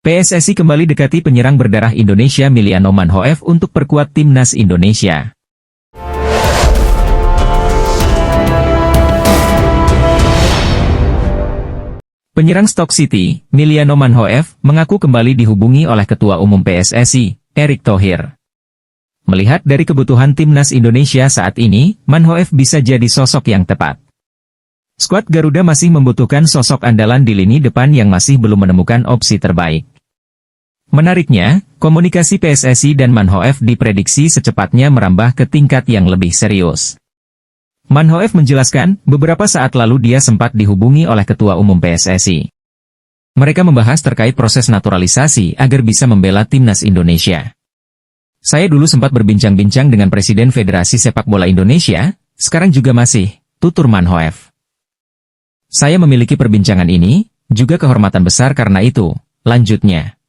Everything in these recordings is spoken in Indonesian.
PSSI kembali dekati penyerang berdarah Indonesia Miliano Manhoef untuk perkuat timnas Indonesia. Penyerang Stoke City, Miliano Manhoef, mengaku kembali dihubungi oleh Ketua Umum PSSI, Erick Thohir. Melihat dari kebutuhan timnas Indonesia saat ini, Manhoef bisa jadi sosok yang tepat. Skuad Garuda masih membutuhkan sosok andalan di lini depan yang masih belum menemukan opsi terbaik. Menariknya, komunikasi PSSI dan Manhoef diprediksi secepatnya merambah ke tingkat yang lebih serius. Manhoef menjelaskan, beberapa saat lalu dia sempat dihubungi oleh Ketua Umum PSSI. Mereka membahas terkait proses naturalisasi agar bisa membela timnas Indonesia. Saya dulu sempat berbincang-bincang dengan Presiden Federasi Sepak Bola Indonesia, sekarang juga masih, tutur Manhoef. Saya memiliki perbincangan ini, juga kehormatan besar karena itu, lanjutnya.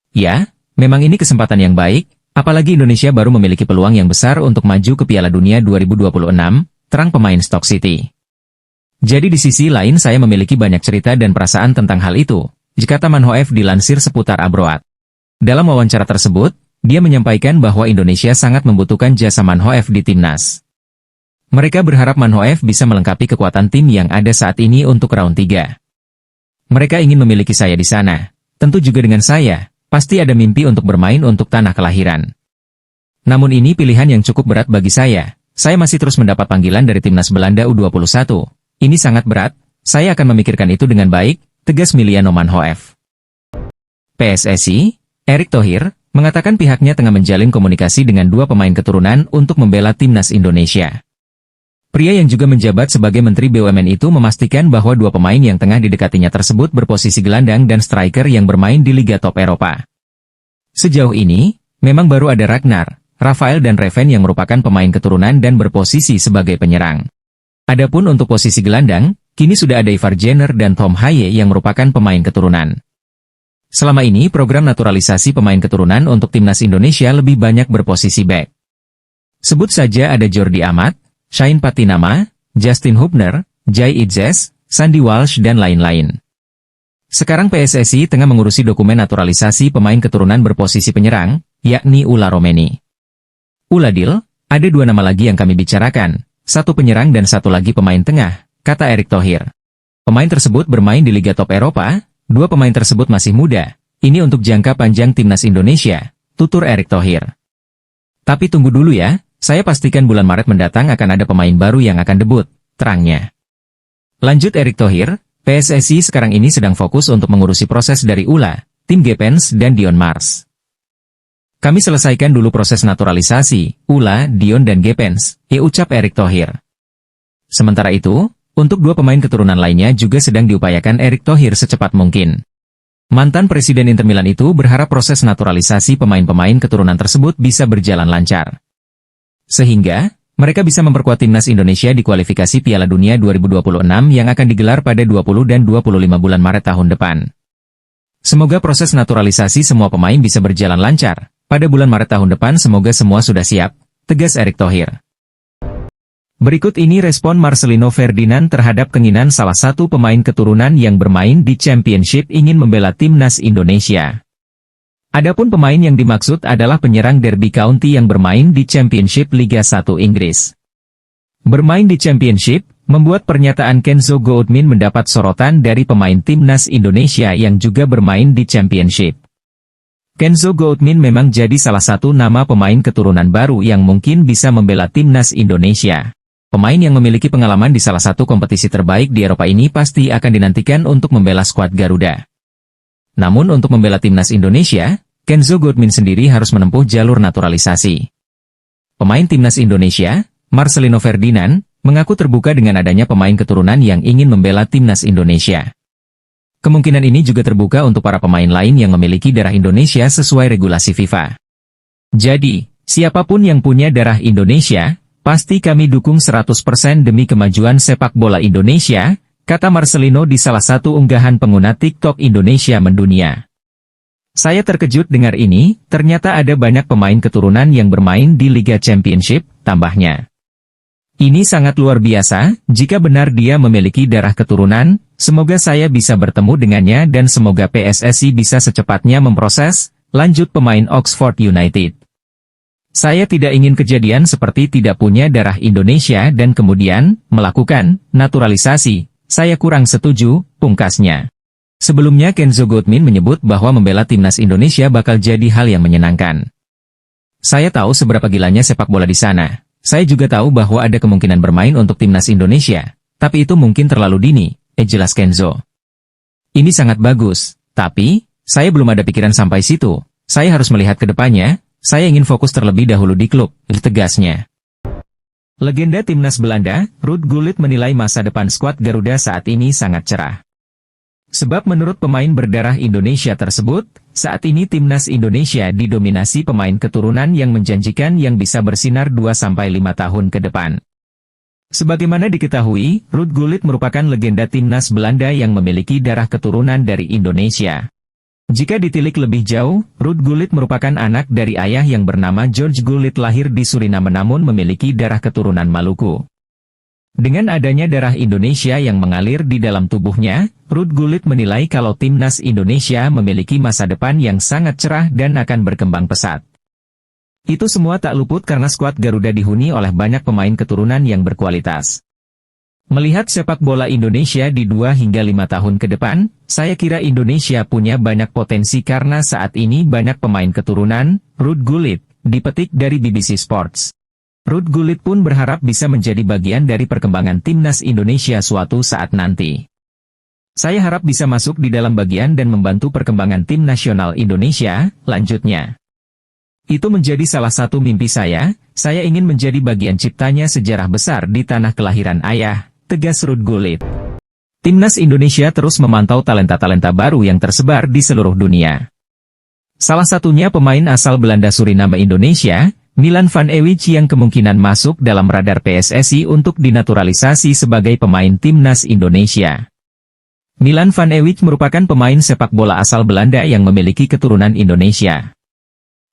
Ya, memang ini kesempatan yang baik, apalagi Indonesia baru memiliki peluang yang besar untuk maju ke Piala Dunia 2026, terang pemain Stoke City. Jadi di sisi lain saya memiliki banyak cerita dan perasaan tentang hal itu, kata Manhoef dilansir seputar Abroad. Dalam wawancara tersebut, dia menyampaikan bahwa Indonesia sangat membutuhkan jasa Manhoef di timnas. Mereka berharap Manhoef bisa melengkapi kekuatan tim yang ada saat ini untuk round 3. Mereka ingin memiliki saya di sana. Tentu juga dengan saya, pasti ada mimpi untuk bermain untuk tanah kelahiran. Namun ini pilihan yang cukup berat bagi saya. Saya masih terus mendapat panggilan dari timnas Belanda U21. Ini sangat berat, saya akan memikirkan itu dengan baik, tegas Miliano Manhoef. PSSI, Erick Thohir, mengatakan pihaknya tengah menjalin komunikasi dengan dua pemain keturunan untuk membela timnas Indonesia. Pria yang juga menjabat sebagai Menteri BUMN itu memastikan bahwa dua pemain yang tengah didekatinya tersebut berposisi gelandang dan striker yang bermain di Liga Top Eropa. Sejauh ini, memang baru ada Ragnar, Rafael dan Reven yang merupakan pemain keturunan dan berposisi sebagai penyerang. Adapun untuk posisi gelandang, kini sudah ada Ivar Jenner dan Tom Haye yang merupakan pemain keturunan. Selama ini program naturalisasi pemain keturunan untuk timnas Indonesia lebih banyak berposisi back. Sebut saja ada Jordi Amat, Shain Patinama, Justin Hubner, Jai Idzes, Sandy Walsh dan lain-lain. Sekarang PSSI tengah mengurusi dokumen naturalisasi pemain keturunan berposisi penyerang, yakni Ula Romeni. Uladil, ada dua nama lagi yang kami bicarakan, satu penyerang dan satu lagi pemain tengah, kata Erick Thohir. Pemain tersebut bermain di Liga Top Eropa, dua pemain tersebut masih muda, ini untuk jangka panjang timnas Indonesia, tutur Erick Thohir. Tapi tunggu dulu ya. Saya pastikan bulan Maret mendatang akan ada pemain baru yang akan debut, terangnya. Lanjut Erick Thohir, PSSI sekarang ini sedang fokus untuk mengurusi proses dari Ula, tim Gepens dan Dion Mars. Kami selesaikan dulu proses naturalisasi, Ula, Dion dan Gepens, ucap Erick Thohir. Sementara itu, untuk dua pemain keturunan lainnya juga sedang diupayakan Erick Thohir secepat mungkin. Mantan Presiden Inter Milan itu berharap proses naturalisasi pemain-pemain keturunan tersebut bisa berjalan lancar. Sehingga, mereka bisa memperkuat timnas Indonesia di kualifikasi Piala Dunia 2026 yang akan digelar pada 20 dan 25 bulan Maret tahun depan. Semoga proses naturalisasi semua pemain bisa berjalan lancar. Pada bulan Maret tahun depan semoga semua sudah siap, tegas Erick Thohir. Berikut ini respon Marcelino Ferdinand terhadap keinginan salah satu pemain keturunan yang bermain di Championship ingin membela timnas Indonesia. Adapun pemain yang dimaksud adalah penyerang Derby County yang bermain di Championship Liga 1 Inggris. Bermain di Championship, membuat pernyataan Kenzo Goodman mendapat sorotan dari pemain timnas Indonesia yang juga bermain di Championship. Kenzo Goodman memang jadi salah satu nama pemain keturunan baru yang mungkin bisa membela timnas Indonesia. Pemain yang memiliki pengalaman di salah satu kompetisi terbaik di Eropa ini pasti akan dinantikan untuk membela skuad Garuda. Namun untuk membela timnas Indonesia, Kenzo Goodman sendiri harus menempuh jalur naturalisasi. Pemain timnas Indonesia, Marcelino Ferdinand, mengaku terbuka dengan adanya pemain keturunan yang ingin membela timnas Indonesia. Kemungkinan ini juga terbuka untuk para pemain lain yang memiliki darah Indonesia sesuai regulasi FIFA. Jadi, siapapun yang punya darah Indonesia, pasti kami dukung 100% demi kemajuan sepak bola Indonesia, kata Marcelino di salah satu unggahan pengguna TikTok Indonesia mendunia. Saya terkejut dengar ini, ternyata ada banyak pemain keturunan yang bermain di Liga Championship, tambahnya. Ini sangat luar biasa, jika benar dia memiliki darah keturunan, Semoga saya bisa bertemu dengannya dan semoga PSSI bisa secepatnya memproses, lanjut pemain Oxford United. Saya tidak ingin kejadian seperti tidak punya darah Indonesia dan kemudian melakukan naturalisasi. Saya kurang setuju, pungkasnya. Sebelumnya Kenzo Goodman menyebut bahwa membela timnas Indonesia bakal jadi hal yang menyenangkan. Saya tahu seberapa gilanya sepak bola di sana. Saya juga tahu bahwa ada kemungkinan bermain untuk timnas Indonesia. Tapi itu mungkin terlalu dini. Jelas Kenzo. Ini sangat bagus, tapi, saya belum ada pikiran sampai situ. Saya harus melihat ke depannya, saya ingin fokus terlebih dahulu di klub, tegasnya. Legenda timnas Belanda, Ruud Gullit menilai masa depan skuad Garuda saat ini sangat cerah. Sebab menurut pemain berdarah Indonesia tersebut, saat ini timnas Indonesia didominasi pemain keturunan yang menjanjikan yang bisa bersinar 2-5 tahun ke depan. Sebagaimana diketahui, Ruud Gullit merupakan legenda timnas Belanda yang memiliki darah keturunan dari Indonesia. Jika ditilik lebih jauh, Ruud Gullit merupakan anak dari ayah yang bernama George Gullit lahir di Suriname namun memiliki darah keturunan Maluku. Dengan adanya darah Indonesia yang mengalir di dalam tubuhnya, Ruud Gullit menilai kalau timnas Indonesia memiliki masa depan yang sangat cerah dan akan berkembang pesat. Itu semua tak luput karena skuad Garuda dihuni oleh banyak pemain keturunan yang berkualitas. Melihat sepak bola Indonesia di 2 hingga 5 tahun ke depan, saya kira Indonesia punya banyak potensi karena saat ini banyak pemain keturunan, Ruud Gullit, dipetik dari BBC Sports. Ruud Gullit pun berharap bisa menjadi bagian dari perkembangan timnas Indonesia suatu saat nanti. Saya harap bisa masuk di dalam bagian dan membantu perkembangan tim nasional Indonesia, lanjutnya. Itu menjadi salah satu mimpi saya ingin menjadi bagian ciptanya sejarah besar di tanah kelahiran ayah, tegas Ruud Gullit. Timnas Indonesia terus memantau talenta-talenta baru yang tersebar di seluruh dunia. Salah satunya pemain asal Belanda Suriname Indonesia, Milan van Ewijk yang kemungkinan masuk dalam radar PSSI untuk dinaturalisasi sebagai pemain timnas Indonesia. Milan van Ewijk merupakan pemain sepak bola asal Belanda yang memiliki keturunan Indonesia.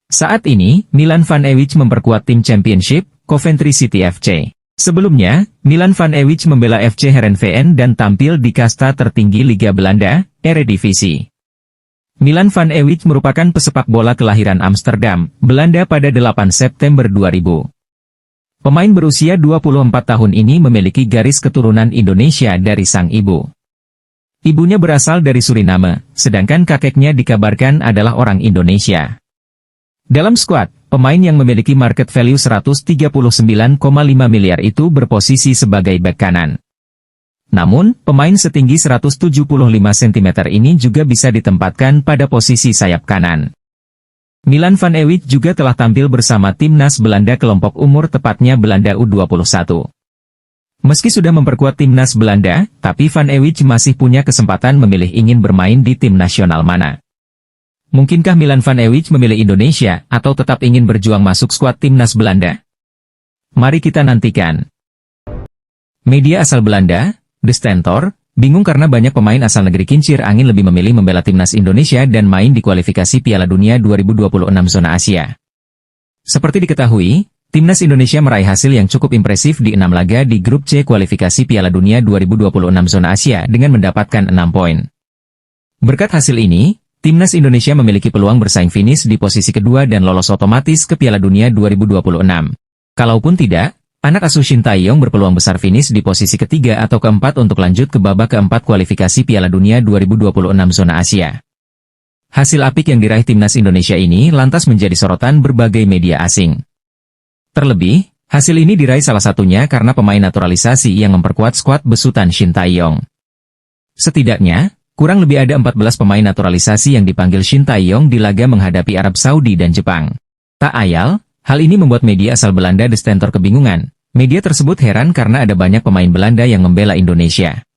Saat ini, Milan van Ewijk memperkuat tim Championship, Coventry City FC. Sebelumnya, Milan van Ewijk membela FC Heerenveen dan tampil di kasta tertinggi Liga Belanda, Eredivisie. Milan van Ewijk merupakan pesepak bola kelahiran Amsterdam, Belanda pada 8 September 2000. Pemain berusia 24 tahun ini memiliki garis keturunan Indonesia dari sang ibu. Ibunya berasal dari Suriname, sedangkan kakeknya dikabarkan adalah orang Indonesia. Dalam skuad, pemain yang memiliki market value 139,5 miliar itu berposisi sebagai bek kanan. Namun, pemain setinggi 175 cm ini juga bisa ditempatkan pada posisi sayap kanan. Milan van Ewijk juga telah tampil bersama timnas Belanda kelompok umur tepatnya Belanda U21. Meski sudah memperkuat timnas Belanda, tapi van Ewijk masih punya kesempatan memilih ingin bermain di tim nasional mana. Mungkinkah Milan van Ewijk memilih Indonesia atau tetap ingin berjuang masuk skuad timnas Belanda? Mari kita nantikan. Media asal Belanda, De Stentor, bingung karena banyak pemain asal negeri kincir angin lebih memilih membela timnas Indonesia dan main di kualifikasi Piala Dunia 2026 zona Asia. Seperti diketahui, timnas Indonesia meraih hasil yang cukup impresif di 6 laga di grup C kualifikasi Piala Dunia 2026 zona Asia dengan mendapatkan 6 poin. Berkat hasil ini, timnas Indonesia memiliki peluang bersaing finish di posisi kedua dan lolos otomatis ke Piala Dunia 2026. Kalaupun tidak, anak asuh Shin Tae-yong berpeluang besar finish di posisi ketiga atau keempat untuk lanjut ke babak keempat kualifikasi Piala Dunia 2026 zona Asia. Hasil apik yang diraih timnas Indonesia ini lantas menjadi sorotan berbagai media asing. Terlebih, hasil ini diraih salah satunya karena pemain naturalisasi yang memperkuat skuad besutan Shin Tae-yong. Setidaknya, kurang lebih ada 14 pemain naturalisasi yang dipanggil Shin Tae-yong di laga menghadapi Arab Saudi dan Jepang. Tak ayal, hal ini membuat media asal Belanda De Stentor kebingungan. Media tersebut heran karena ada banyak pemain Belanda yang membela Indonesia.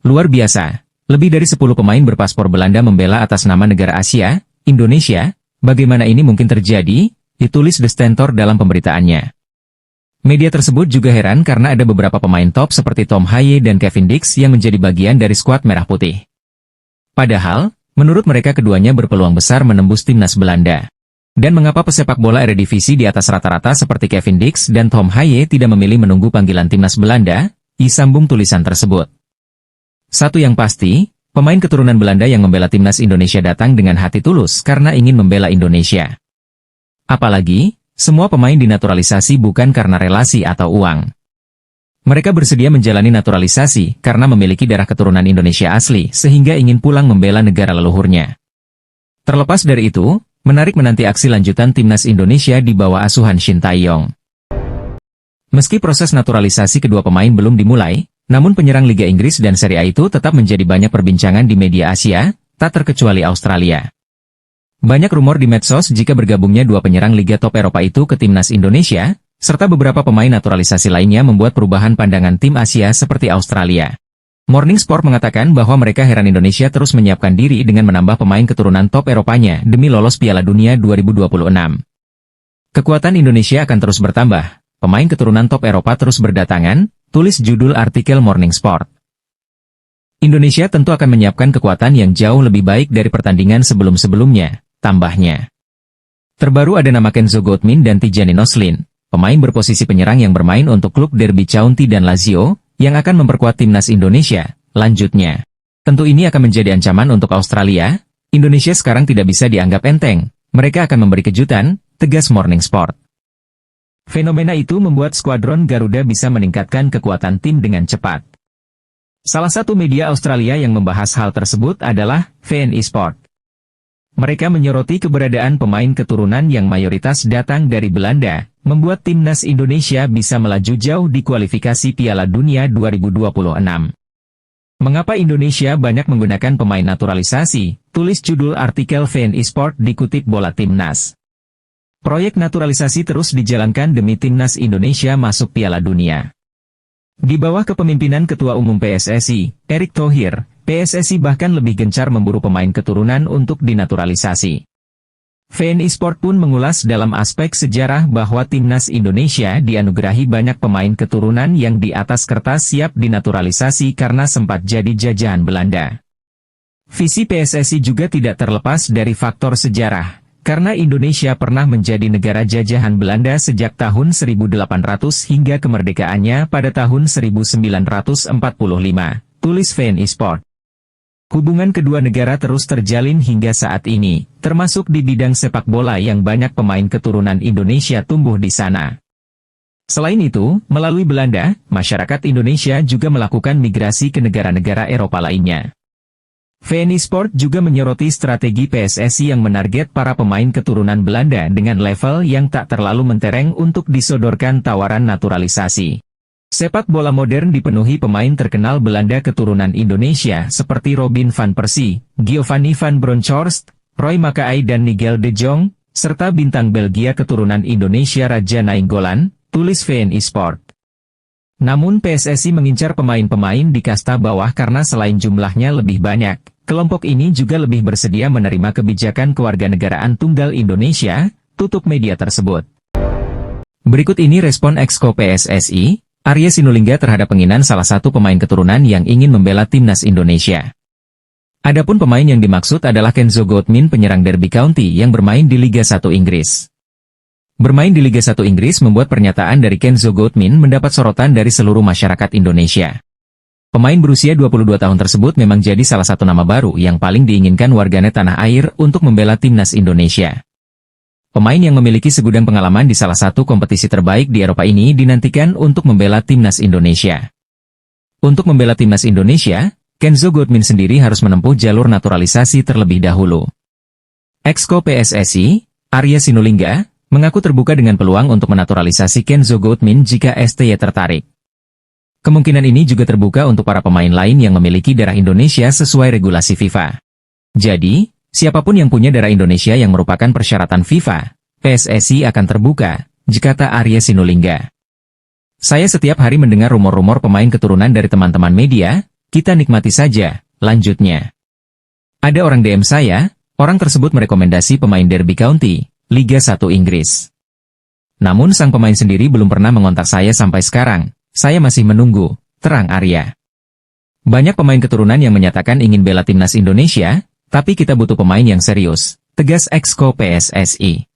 Luar biasa, lebih dari 10 pemain berpaspor Belanda membela atas nama negara Asia, Indonesia. Bagaimana ini mungkin terjadi? Ditulis De Stentor dalam pemberitaannya. Media tersebut juga heran karena ada beberapa pemain top seperti Tom Haye dan Kevin Dix yang menjadi bagian dari skuad Merah Putih. Padahal, menurut mereka keduanya berpeluang besar menembus timnas Belanda. Dan mengapa pesepak bola Eredivisie di atas rata-rata seperti Kevin Dix dan Tom Haye tidak memilih menunggu panggilan timnas Belanda? Disambung tulisan tersebut. Satu yang pasti, pemain keturunan Belanda yang membela timnas Indonesia datang dengan hati tulus karena ingin membela Indonesia. Apalagi, semua pemain dinaturalisasi bukan karena relasi atau uang. Mereka bersedia menjalani naturalisasi karena memiliki darah keturunan Indonesia asli sehingga ingin pulang membela negara leluhurnya. Terlepas dari itu, menarik menanti aksi lanjutan timnas Indonesia di bawah asuhan Shin Tae-yong. Meski proses naturalisasi kedua pemain belum dimulai, namun penyerang Liga Inggris dan Serie A itu tetap menjadi banyak perbincangan di media Asia, tak terkecuali Australia. Banyak rumor di medsos jika bergabungnya dua penyerang Liga Top Eropa itu ke timnas Indonesia, serta beberapa pemain naturalisasi lainnya membuat perubahan pandangan tim Asia seperti Australia. Morning Sport mengatakan bahwa mereka heran Indonesia terus menyiapkan diri dengan menambah pemain keturunan top Eropanya demi lolos Piala Dunia 2026. Kekuatan Indonesia akan terus bertambah, pemain keturunan top Eropa terus berdatangan, tulis judul artikel Morning Sport. Indonesia tentu akan menyiapkan kekuatan yang jauh lebih baik dari pertandingan sebelum-sebelumnya, tambahnya. Terbaru ada nama Kenzo Goutmin dan Tijani Noslin, pemain berposisi penyerang yang bermain untuk klub Derby County dan Lazio, yang akan memperkuat timnas Indonesia, lanjutnya. Tentu ini akan menjadi ancaman untuk Australia, Indonesia sekarang tidak bisa dianggap enteng, mereka akan memberi kejutan, tegas Morning Sport. Fenomena itu membuat skuadron Garuda bisa meningkatkan kekuatan tim dengan cepat. Salah satu media Australia yang membahas hal tersebut adalah VN Sport. Mereka menyoroti keberadaan pemain keturunan yang mayoritas datang dari Belanda, membuat timnas Indonesia bisa melaju jauh di kualifikasi Piala Dunia 2026. Mengapa Indonesia banyak menggunakan pemain naturalisasi? Tulis judul artikel VN Sport dikutip Bola Timnas. Proyek naturalisasi terus dijalankan demi timnas Indonesia masuk Piala Dunia. Di bawah kepemimpinan Ketua Umum PSSI, Erick Thohir, PSSI bahkan lebih gencar memburu pemain keturunan untuk dinaturalisasi. VN Sport pun mengulas dalam aspek sejarah bahwa timnas Indonesia dianugerahi banyak pemain keturunan yang di atas kertas siap dinaturalisasi karena sempat jadi jajahan Belanda. Visi PSSI juga tidak terlepas dari faktor sejarah. Karena Indonesia pernah menjadi negara jajahan Belanda sejak tahun 1800 hingga kemerdekaannya pada tahun 1945, tulis VN Sport. Hubungan kedua negara terus terjalin hingga saat ini, termasuk di bidang sepak bola yang banyak pemain keturunan Indonesia tumbuh di sana. Selain itu, melalui Belanda, masyarakat Indonesia juga melakukan migrasi ke negara-negara Eropa lainnya. VN Sport juga menyoroti strategi PSSI yang menarget para pemain keturunan Belanda dengan level yang tak terlalu mentereng untuk disodorkan tawaran naturalisasi. Sepak bola modern dipenuhi pemain terkenal Belanda keturunan Indonesia seperti Robin van Persie, Giovanni van Bronckhorst, Roy Makaay dan Nigel de Jong, serta bintang Belgia keturunan Indonesia Raja Nainggolan, tulis VN Sport. Namun PSSI mengincar pemain-pemain di kasta bawah karena selain jumlahnya lebih banyak, kelompok ini juga lebih bersedia menerima kebijakan kewarganegaraan tunggal Indonesia, tutup media tersebut. Berikut ini respon Exco PSSI, Arya Sinulinga terhadap penginan salah satu pemain keturunan yang ingin membela timnas Indonesia. Adapun pemain yang dimaksud adalah Kenzo Goutmin penyerang Derby County yang bermain di Liga 1 Inggris. Bermain di Liga 1 Inggris membuat pernyataan dari Kenzo Goutmin mendapat sorotan dari seluruh masyarakat Indonesia. Pemain berusia 22 tahun tersebut memang jadi salah satu nama baru yang paling diinginkan warganet tanah air untuk membela timnas Indonesia. Pemain yang memiliki segudang pengalaman di salah satu kompetisi terbaik di Eropa ini dinantikan untuk membela timnas Indonesia. Untuk membela timnas Indonesia, Kenzo Goutmin sendiri harus menempuh jalur naturalisasi terlebih dahulu. Exco PSSI, Arya Sinulinga, mengaku terbuka dengan peluang untuk menaturalisasi Kenzo Goutmin jika STY tertarik. Kemungkinan ini juga terbuka untuk para pemain lain yang memiliki darah Indonesia sesuai regulasi FIFA. Jadi, siapapun yang punya darah Indonesia yang merupakan persyaratan FIFA, PSSI akan terbuka, kata Arya Sinulinga. Saya setiap hari mendengar rumor-rumor pemain keturunan dari teman-teman media, kita nikmati saja, lanjutnya. Ada orang DM saya, orang tersebut merekomendasi pemain Derby County, Liga 1 Inggris. Namun sang pemain sendiri belum pernah mengontak saya sampai sekarang, saya masih menunggu, terang Arya. Banyak pemain keturunan yang menyatakan ingin bela timnas Indonesia, tapi kita butuh pemain yang serius, tegas Exco PSSI.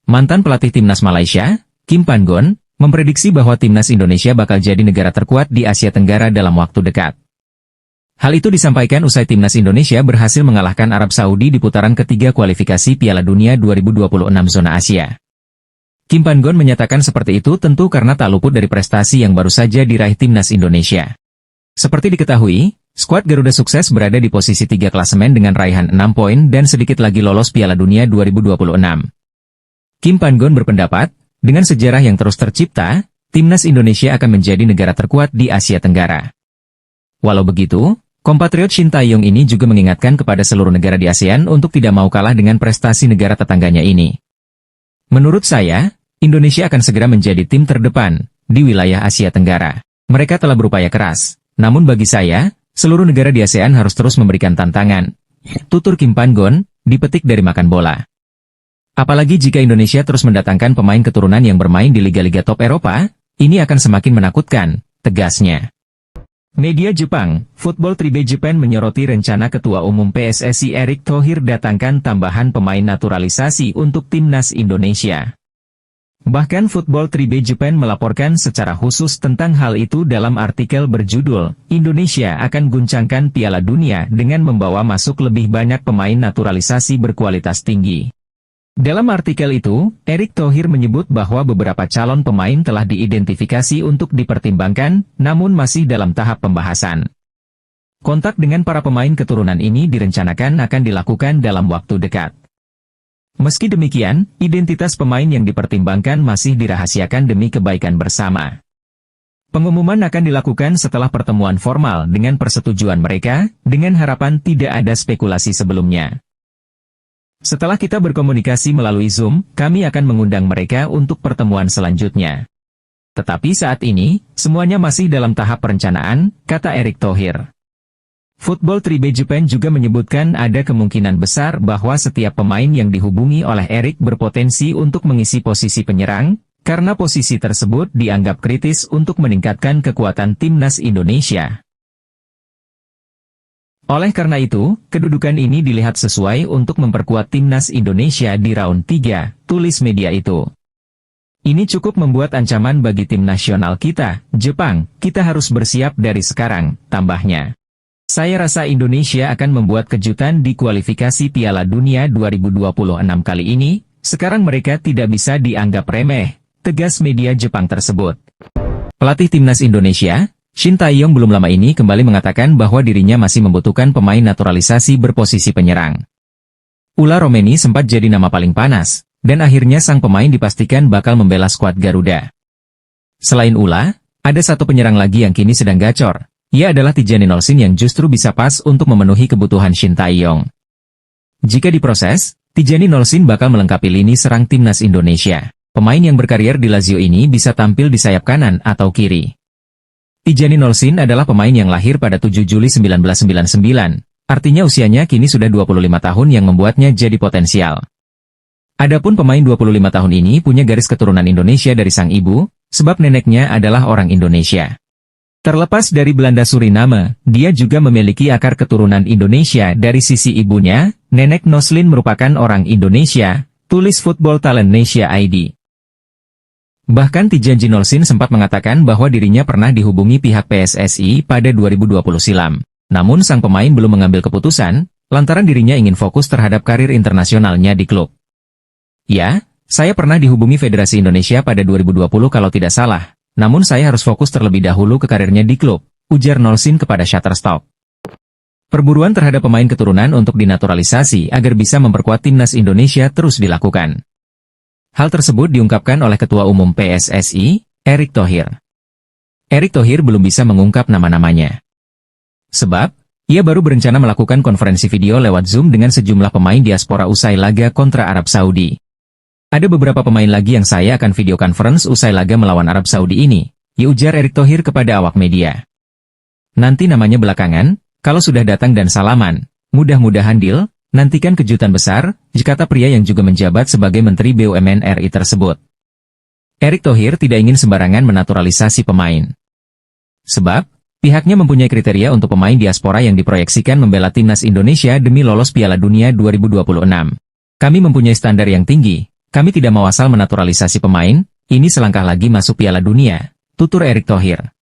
Mantan pelatih timnas Malaysia, Kim Pan-gon, memprediksi bahwa timnas Indonesia bakal jadi negara terkuat di Asia Tenggara dalam waktu dekat. Hal itu disampaikan usai timnas Indonesia berhasil mengalahkan Arab Saudi di putaran ketiga kualifikasi Piala Dunia 2026 zona Asia. Kim Pan-gon menyatakan seperti itu tentu karena tak luput dari prestasi yang baru saja diraih timnas Indonesia. Seperti diketahui, skuad Garuda sukses berada di posisi 3 klasemen dengan raihan 6 poin dan sedikit lagi lolos Piala Dunia 2026. Kim Pan-gon berpendapat, dengan sejarah yang terus tercipta, timnas Indonesia akan menjadi negara terkuat di Asia Tenggara. Walau begitu, kompatriot Shin Tae-yong ini juga mengingatkan kepada seluruh negara di ASEAN untuk tidak mau kalah dengan prestasi negara tetangganya ini. Menurut saya, Indonesia akan segera menjadi tim terdepan di wilayah Asia Tenggara. Mereka telah berupaya keras. Namun bagi saya, seluruh negara di ASEAN harus terus memberikan tantangan. Tutur Kim Pan-gon, dipetik dari makan bola. Apalagi jika Indonesia terus mendatangkan pemain keturunan yang bermain di liga-liga top Eropa, ini akan semakin menakutkan, tegasnya. Media Jepang, Football Tribune Japan menyoroti rencana Ketua Umum PSSI Erick Thohir datangkan tambahan pemain naturalisasi untuk timnas Indonesia. Bahkan Football Tribune Japan melaporkan secara khusus tentang hal itu dalam artikel berjudul, Indonesia akan guncangkan Piala Dunia dengan membawa masuk lebih banyak pemain naturalisasi berkualitas tinggi. Dalam artikel itu, Erick Thohir menyebut bahwa beberapa calon pemain telah diidentifikasi untuk dipertimbangkan, namun masih dalam tahap pembahasan. Kontak dengan para pemain keturunan ini direncanakan akan dilakukan dalam waktu dekat. Meski demikian, identitas pemain yang dipertimbangkan masih dirahasiakan demi kebaikan bersama. Pengumuman akan dilakukan setelah pertemuan formal dengan persetujuan mereka, dengan harapan tidak ada spekulasi sebelumnya. Setelah kita berkomunikasi melalui Zoom, kami akan mengundang mereka untuk pertemuan selanjutnya. Tetapi saat ini, semuanya masih dalam tahap perencanaan, kata Erick Thohir. Football Tribune Japan juga menyebutkan ada kemungkinan besar bahwa setiap pemain yang dihubungi oleh Erick berpotensi untuk mengisi posisi penyerang, karena posisi tersebut dianggap kritis untuk meningkatkan kekuatan timnas Indonesia. Oleh karena itu, kedudukan ini dilihat sesuai untuk memperkuat timnas Indonesia di round 3, tulis media itu. Ini cukup membuat ancaman bagi tim nasional kita, Jepang, kita harus bersiap dari sekarang, tambahnya. Saya rasa Indonesia akan membuat kejutan di kualifikasi Piala Dunia 2026 kali ini, sekarang mereka tidak bisa dianggap remeh, tegas media Jepang tersebut. Pelatih timnas Indonesia, Shin Tae-yong belum lama ini kembali mengatakan bahwa dirinya masih membutuhkan pemain naturalisasi berposisi penyerang. Ula Romeni sempat jadi nama paling panas, dan akhirnya sang pemain dipastikan bakal membela skuad Garuda. Selain Ula, ada satu penyerang lagi yang kini sedang gacor. Ia adalah Tijani Nolsin yang justru bisa pas untuk memenuhi kebutuhan Shin Tae-yong. Jika diproses, Tijani Nolsin bakal melengkapi lini serang timnas Indonesia. Pemain yang berkarier di Lazio ini bisa tampil di sayap kanan atau kiri. Tijani Nolsin adalah pemain yang lahir pada 7 Juli 1999, artinya usianya kini sudah 25 tahun yang membuatnya jadi potensial. Adapun pemain 25 tahun ini punya garis keturunan Indonesia dari sang ibu, sebab neneknya adalah orang Indonesia. Terlepas dari Belanda Suriname, dia juga memiliki akar keturunan Indonesia dari sisi ibunya, nenek Noslin merupakan orang Indonesia, tulis Football Talent Asia ID. Bahkan Tijani Nolsin sempat mengatakan bahwa dirinya pernah dihubungi pihak PSSI pada 2020 silam. Namun sang pemain belum mengambil keputusan, lantaran dirinya ingin fokus terhadap karir internasionalnya di klub. Ya, saya pernah dihubungi Federasi Indonesia pada 2020 kalau tidak salah. Namun saya harus fokus terlebih dahulu ke karirnya di klub, ujar Nolsin kepada Shutterstock. Perburuan terhadap pemain keturunan untuk dinaturalisasi agar bisa memperkuat timnas Indonesia terus dilakukan. Hal tersebut diungkapkan oleh Ketua Umum PSSI, Erick Thohir. Erick Thohir belum bisa mengungkap nama-namanya. Sebab, ia baru berencana melakukan konferensi video lewat Zoom dengan sejumlah pemain diaspora usai laga kontra Arab Saudi. Ada beberapa pemain lagi yang saya akan video conference usai laga melawan Arab Saudi ini, ujar Erick Thohir kepada awak media. Nanti namanya belakangan, kalau sudah datang dan salaman, mudah-mudahan deal, nantikan kejutan besar, kata pria yang juga menjabat sebagai Menteri BUMN RI tersebut. Erick Thohir tidak ingin sembarangan menaturalisasi pemain. Sebab, pihaknya mempunyai kriteria untuk pemain diaspora yang diproyeksikan membela timnas Indonesia demi lolos Piala Dunia 2026. Kami mempunyai standar yang tinggi. Kami tidak mau asal menaturalisasi pemain, ini selangkah lagi masuk Piala Dunia, tutur Erick Thohir.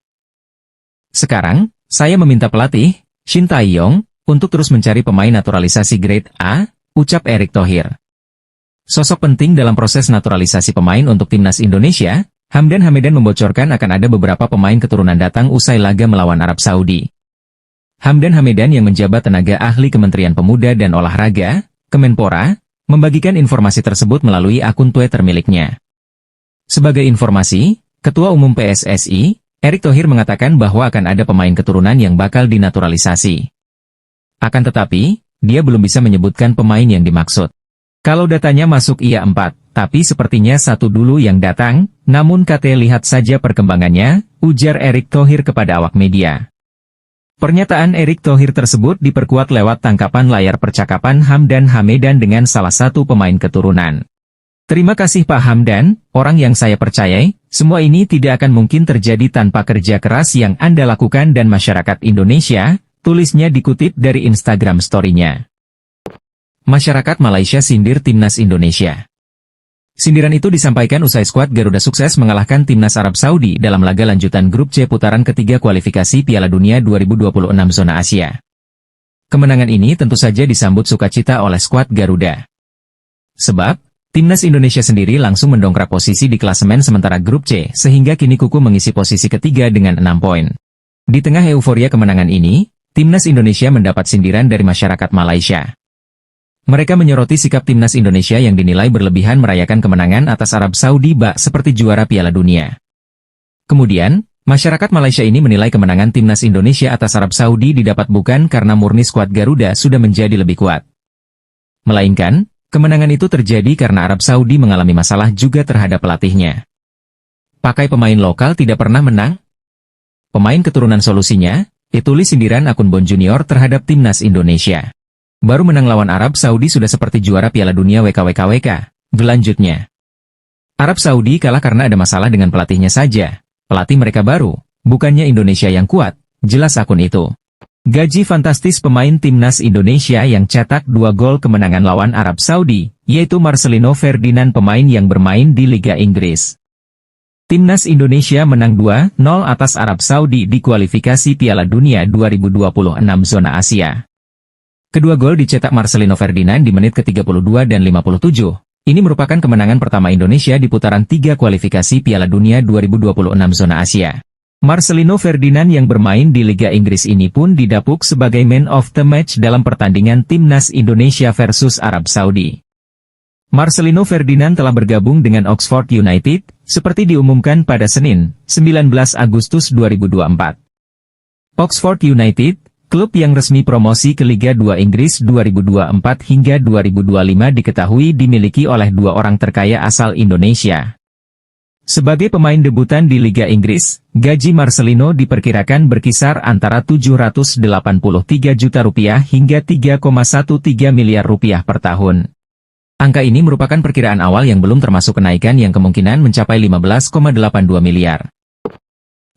Sekarang, saya meminta pelatih, Shin Tae-yong, untuk terus mencari pemain naturalisasi grade A, ucap Erick Thohir. Sosok penting dalam proses naturalisasi pemain untuk timnas Indonesia, Hamdan Hamedan membocorkan akan ada beberapa pemain keturunan datang usai laga melawan Arab Saudi. Hamdan Hamedan yang menjabat tenaga ahli Kementerian Pemuda dan Olahraga, Kemenpora, membagikan informasi tersebut melalui akun Twitter miliknya. Sebagai informasi, Ketua Umum PSSI, Erick Thohir mengatakan bahwa akan ada pemain keturunan yang bakal dinaturalisasi. Akan tetapi, dia belum bisa menyebutkan pemain yang dimaksud. Kalau datanya masuk iya 4, tapi sepertinya 1 dulu yang datang, namun lihat saja perkembangannya, ujar Erick Thohir kepada awak media. Pernyataan Erick Thohir tersebut diperkuat lewat tangkapan layar percakapan Hamdan Hamedan dengan salah satu pemain keturunan. Terima kasih Pak Hamdan, orang yang saya percayai, semua ini tidak akan mungkin terjadi tanpa kerja keras yang Anda lakukan dan masyarakat Indonesia, tulisnya dikutip dari Instagram story-nya. Masyarakat Malaysia sindir Timnas Indonesia. Sindiran itu disampaikan usai skuad Garuda sukses mengalahkan Timnas Arab Saudi dalam laga lanjutan Grup C putaran ketiga kualifikasi Piala Dunia 2026 zona Asia. Kemenangan ini tentu saja disambut sukacita oleh skuad Garuda. Sebab, Timnas Indonesia sendiri langsung mendongkrak posisi di klasemen sementara Grup C, sehingga kini kuku mengisi posisi ketiga dengan 6 poin. Di tengah euforia kemenangan ini, Timnas Indonesia mendapat sindiran dari masyarakat Malaysia. Mereka menyoroti sikap Timnas Indonesia yang dinilai berlebihan merayakan kemenangan atas Arab Saudi bak seperti juara Piala Dunia. Kemudian, masyarakat Malaysia ini menilai kemenangan Timnas Indonesia atas Arab Saudi didapat bukan karena murni skuad Garuda sudah menjadi lebih kuat. Melainkan, kemenangan itu terjadi karena Arab Saudi mengalami masalah juga terhadap pelatihnya. Pakai pemain lokal tidak pernah menang? Pemain keturunan solusinya, ditulis sindiran akun Bon Junior terhadap Timnas Indonesia. Baru menang lawan Arab Saudi sudah seperti juara Piala Dunia WKWKWK, gelanjutnya. Arab Saudi kalah karena ada masalah dengan pelatihnya saja. Pelatih mereka baru, bukannya Indonesia yang kuat, jelas akun itu. Gaji fantastis pemain Timnas Indonesia yang cetak 2 gol kemenangan lawan Arab Saudi, yaitu Marcelino Ferdinand pemain yang bermain di Liga Inggris. Timnas Indonesia menang 2-0 atas Arab Saudi di kualifikasi Piala Dunia 2026 zona Asia. Kedua gol dicetak Marcelino Ferdinand di menit ke-32 dan 57. Ini merupakan kemenangan pertama Indonesia di putaran 3 kualifikasi Piala Dunia 2026 zona Asia. Marcelino Ferdinand yang bermain di Liga Inggris ini pun didapuk sebagai man of the match dalam pertandingan Timnas Indonesia versus Arab Saudi. Marcelino Ferdinand telah bergabung dengan Oxford United, seperti diumumkan pada Senin, 19 Agustus 2024. Oxford United, klub yang resmi promosi ke Liga 2 Inggris 2024 hingga 2025 diketahui dimiliki oleh 2 orang terkaya asal Indonesia. Sebagai pemain debutan di Liga Inggris, gaji Marcelino diperkirakan berkisar antara Rp783 juta hingga Rp3,13 miliar per tahun. Angka ini merupakan perkiraan awal yang belum termasuk kenaikan yang kemungkinan mencapai Rp15,82 miliar.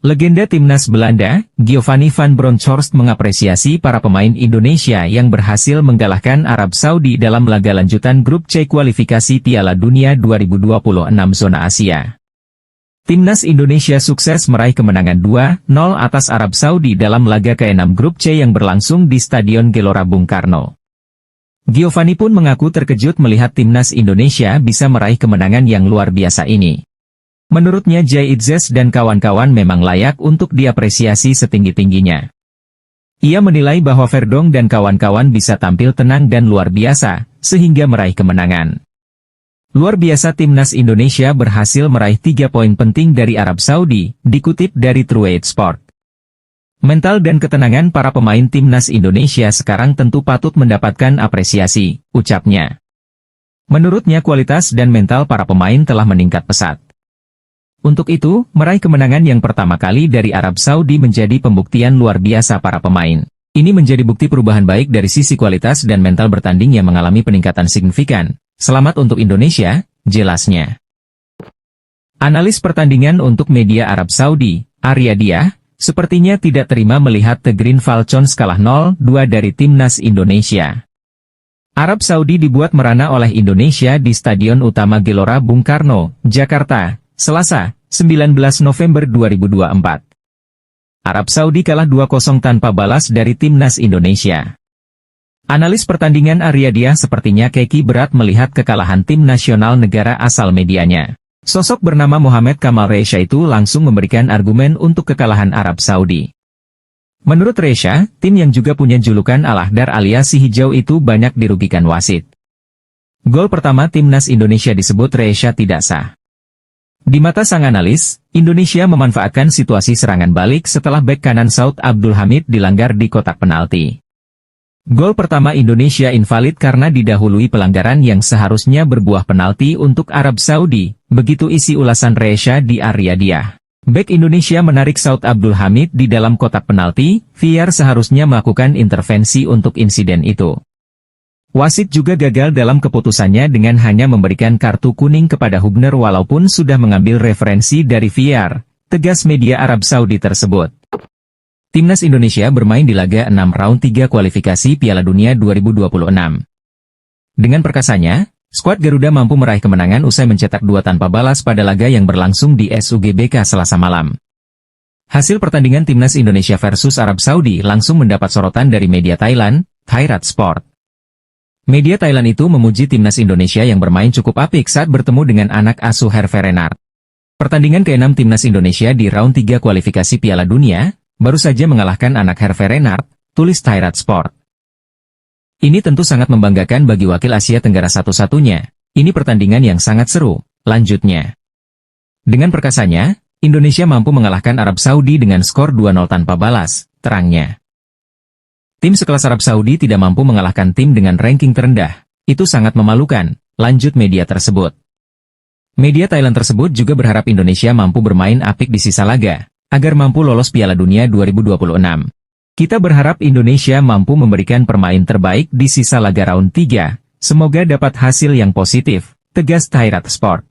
Legenda Timnas Belanda, Giovanni van Bronckhorst mengapresiasi para pemain Indonesia yang berhasil mengalahkan Arab Saudi dalam laga lanjutan Grup C kualifikasi Piala Dunia 2026 zona Asia. Timnas Indonesia sukses meraih kemenangan 2-0 atas Arab Saudi dalam laga ke-6 Grup C yang berlangsung di Stadion Gelora Bung Karno. Giovanni pun mengaku terkejut melihat Timnas Indonesia bisa meraih kemenangan yang luar biasa ini. Menurutnya Jay Itzes dan kawan-kawan memang layak untuk diapresiasi setinggi-tingginya. Ia menilai bahwa Verdong dan kawan-kawan bisa tampil tenang dan luar biasa, sehingga meraih kemenangan. Luar biasa Timnas Indonesia berhasil meraih 3 poin penting dari Arab Saudi, dikutip dari Trueate Sport. Mental dan ketenangan para pemain Timnas Indonesia sekarang tentu patut mendapatkan apresiasi, ucapnya. Menurutnya kualitas dan mental para pemain telah meningkat pesat. Untuk itu, meraih kemenangan yang pertama kali dari Arab Saudi menjadi pembuktian luar biasa para pemain. Ini menjadi bukti perubahan baik dari sisi kualitas dan mental bertanding yang mengalami peningkatan signifikan. Selamat untuk Indonesia, jelasnya. Analis pertandingan untuk media Arab Saudi, Arya Diah, sepertinya tidak terima melihat The Green Falcons kalah 0-2 dari Timnas Indonesia. Arab Saudi dibuat merana oleh Indonesia di Stadion Utama Gelora Bung Karno, Jakarta, Selasa, 19 November 2024. Arab Saudi kalah 2-0 tanpa balas dari timnas Indonesia. Analis pertandingan Aryadiah sepertinya keki berat melihat kekalahan tim nasional negara asal medianya. Sosok bernama Mohamed Kamal Resha itu langsung memberikan argumen untuk kekalahan Arab Saudi. Menurut Resha, tim yang juga punya julukan Al-Ahdar alias si hijau itu banyak dirugikan wasit. Gol pertama timnas Indonesia disebut Resha tidak sah. Di mata sang analis, Indonesia memanfaatkan situasi serangan balik setelah bek kanan Saud Abdul Hamid dilanggar di kotak penalti. Gol pertama Indonesia invalid karena didahului pelanggaran yang seharusnya berbuah penalti untuk Arab Saudi, begitu isi ulasan Resha di Aryadiah. Bek Indonesia menarik Saud Abdul Hamid di dalam kotak penalti, VAR seharusnya melakukan intervensi untuk insiden itu. Wasit juga gagal dalam keputusannya dengan hanya memberikan kartu kuning kepada Hubner walaupun sudah mengambil referensi dari VAR, tegas media Arab Saudi tersebut. Timnas Indonesia bermain di laga 6 round 3 kualifikasi Piala Dunia 2026. Dengan perkasanya, skuad Garuda mampu meraih kemenangan usai mencetak 2 tanpa balas pada laga yang berlangsung di SUGBK Selasa malam. Hasil pertandingan Timnas Indonesia versus Arab Saudi langsung mendapat sorotan dari media Thailand, Thairat Sport. Media Thailand itu memuji Timnas Indonesia yang bermain cukup apik saat bertemu dengan anak asuh Herve Renard. Pertandingan ke-6 Timnas Indonesia di round 3 kualifikasi Piala Dunia, baru saja mengalahkan anak Herve Renard, tulis Thairat Sport. Ini tentu sangat membanggakan bagi wakil Asia Tenggara satu-satunya. Ini pertandingan yang sangat seru, lanjutnya. Dengan perkasanya, Indonesia mampu mengalahkan Arab Saudi dengan skor 2-0 tanpa balas, terangnya. Tim sekelas Arab Saudi tidak mampu mengalahkan tim dengan ranking terendah. Itu sangat memalukan, lanjut media tersebut. Media Thailand tersebut juga berharap Indonesia mampu bermain apik di sisa laga, agar mampu lolos Piala Dunia 2026. Kita berharap Indonesia mampu memberikan permain terbaik di sisa laga round 3, semoga dapat hasil yang positif, tegas Thairat Sport.